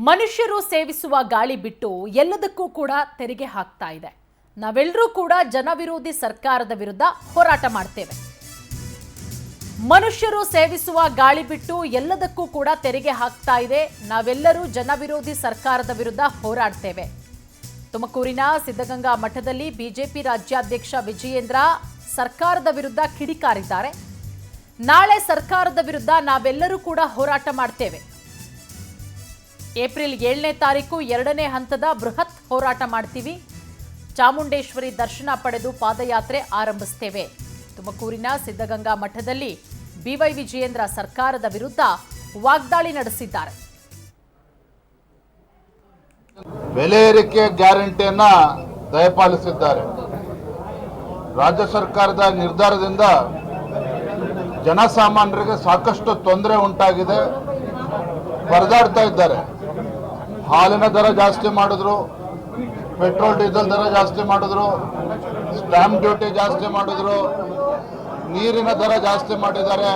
ಮನುಷ್ಯರು ಸೇವಿಸುವ ಗಾಳಿ ಬಿಟ್ಟು ಎಲ್ಲದಕ್ಕೂ ಕೂಡ ತೆರಿಗೆ ಹಾಕ್ತಾ ಇದೆ. ನಾವೆಲ್ಲರೂ ಕೂಡ ಜನವಿರೋಧಿ ಸರ್ಕಾರದ ವಿರುದ್ಧ ಹೋರಾಟ ಮಾಡ್ತೇವೆ. ಮನುಷ್ಯರು ಸೇವಿಸುವ ಗಾಳಿ ಬಿಟ್ಟು ಎಲ್ಲದಕ್ಕೂ ಕೂಡ ತೆರಿಗೆ ಹಾಕ್ತಾ ಇದೆ. ನಾವೆಲ್ಲರೂ ಜನವಿರೋಧಿ ಸರ್ಕಾರದ ವಿರುದ್ಧ ಹೋರಾಡ್ತೇವೆ. ತುಮಕೂರಿನ ಸಿದ್ಧಗಂಗಾ ಮಠದಲ್ಲಿ ಬಿಜೆಪಿ ರಾಜ್ಯಾಧ್ಯಕ್ಷ ವಿಜಯೇಂದ್ರ ಸರ್ಕಾರದ ವಿರುದ್ಧ ಕಿಡಿಕಾರಿದ್ದಾರೆ. ನಾಳೆ ಸರ್ಕಾರದ ವಿರುದ್ಧ ನಾವೆಲ್ಲರೂ ಕೂಡ ಹೋರಾಟ ಮಾಡ್ತೇವೆ. ಏಪ್ರಿಲ್ 7ನೇ ತಾರೀಕು 2ನೇ ಹಂತದ ಬೃಹತ್ ಹೋರಾಟ ಮಾಡ್ತೀವಿ. ಚಾಮುಂಡೇಶ್ವರಿ ದರ್ಶನ ಪಡೆದು ಪಾದಯಾತ್ರೆ ಆರಂಭಿಸ್ತೇವೆ. ತುಮಕೂರಿನ ಸಿದ್ಧಗಂಗಾ ಮಠದಲ್ಲಿ ಬಿವೈ ವಿಜಯೇಂದ್ರ ಸರ್ಕಾರದ ವಿರುದ್ಧ ವಾಗ್ದಾಳಿ ನಡೆಸಿದ್ದಾರೆ. ಬೆಲೆ ಏರಿಕೆ ಗ್ಯಾರಂಟಿಯನ್ನ ದಯಪಾಲಿಸಿದ್ದಾರೆ. ರಾಜ್ಯ ಸರ್ಕಾರದ ನಿರ್ಧಾರದಿಂದ ಜನಸಾಮಾನ್ಯರಿಗೆ ಸಾಕಷ್ಟು ತೊಂದರೆ ಉಂಟಾಗಿದೆ, ಪರದಾಡ್ತಾ ಇದ್ದಾರೆ. ಹಾಲಿನ ದರ ಜಾಸ್ತಿ ಮಾಡಿದ್ರು, ಪೆಟ್ರೋಲ್ ಡೀಸೆಲ್ ದರ ಜಾಸ್ತಿ ಮಾಡಿದ್ರು, ಸ್ಟಾಂಪ್ ಡ್ಯೂಟಿ ಜಾಸ್ತಿ ಮಾಡಿದ್ರು, ನೀರಿನ ದರ ಜಾಸ್ತಿ ಮಾಡಿದ್ದಾರೆ,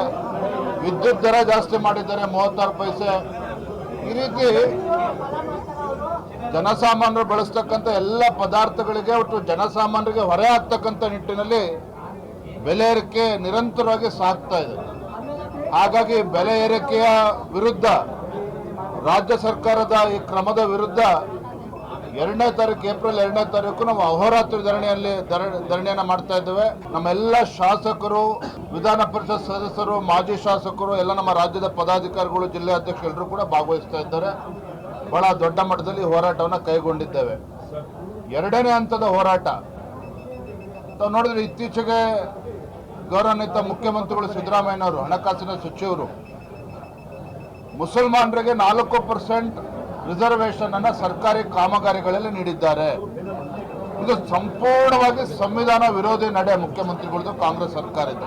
ವಿದ್ಯುತ್ ದರ ಜಾಸ್ತಿ ಮಾಡಿದ್ದಾರೆ 36 ಪೈಸೆ. ಈ ರೀತಿ ಜನಸಾಮಾನ್ಯರು ಬಳಸ್ತಕ್ಕಂಥ ಎಲ್ಲ ಪದಾರ್ಥಗಳಿಗೆ ಒಟ್ಟು ಜನಸಾಮಾನ್ಯರಿಗೆ ಹೊರೆ ಆಗ್ತಕ್ಕಂಥ ನಿಟ್ಟಿನಲ್ಲಿ ಬೆಲೆ ಏರಿಕೆ ನಿರಂತರವಾಗಿ ಸಾಗ್ತಾ ಇದೆ. ಹಾಗಾಗಿ ಬೆಲೆ ಏರಿಕೆಯ ವಿರುದ್ಧ ರಾಜ್ಯ ಸರ್ಕಾರದ ಈ ಕ್ರಮದ ವಿರುದ್ಧ 2ನೇ ತಾರೀಕು ಏಪ್ರಿಲ್ 2ನೇ ತಾರೀಕು ನಾವು ಅಹೋರಾತ್ರಿ ಧರಣಿಯನ್ನು ಮಾಡ್ತಾ ಇದ್ದೇವೆ. ನಮ್ಮೆಲ್ಲ ಶಾಸಕರು, ವಿಧಾನ ಪರಿಷತ್ ಸದಸ್ಯರು, ಮಾಜಿ ಶಾಸಕರು, ಎಲ್ಲ ನಮ್ಮ ರಾಜ್ಯದ ಪದಾಧಿಕಾರಿಗಳು, ಜಿಲ್ಲೆ ಅಧ್ಯಕ್ಷರು ಎಲ್ಲರೂ ಕೂಡ ಭಾಗವಹಿಸ್ತಾ ಇದ್ದಾರೆ. ಬಹಳ ದೊಡ್ಡ ಮಟ್ಟದಲ್ಲಿ ಹೋರಾಟವನ್ನು ಕೈಗೊಂಡಿದ್ದೇವೆ. 2ನೇ ಹಂತದ ಹೋರಾಟ ತಾವು ನೋಡಿದ್ರೆ, ಇತ್ತೀಚೆಗೆ ಗೌರವಾನ್ವಿತ ಮುಖ್ಯಮಂತ್ರಿಗಳು ಸಿದ್ದರಾಮಯ್ಯನವರು, ಹಣಕಾಸಿನ ಸಚಿವರು, ಮುಸಲ್ಮಾನರಿಗೆ 4% ರಿಸರ್ವೇಶನ್ ಅನ್ನು ಸರ್ಕಾರಿ ಕಾಮಗಾರಿಗಳಲ್ಲಿ ನೀಡಿದ್ದಾರೆ. ಇದು ಸಂಪೂರ್ಣವಾಗಿ ಸಂವಿಧಾನ ವಿರೋಧಿ ನಡೆ ಮುಖ್ಯಮಂತ್ರಿಗಳದ್ದು, ಕಾಂಗ್ರೆಸ್ ಸರ್ಕಾರದ.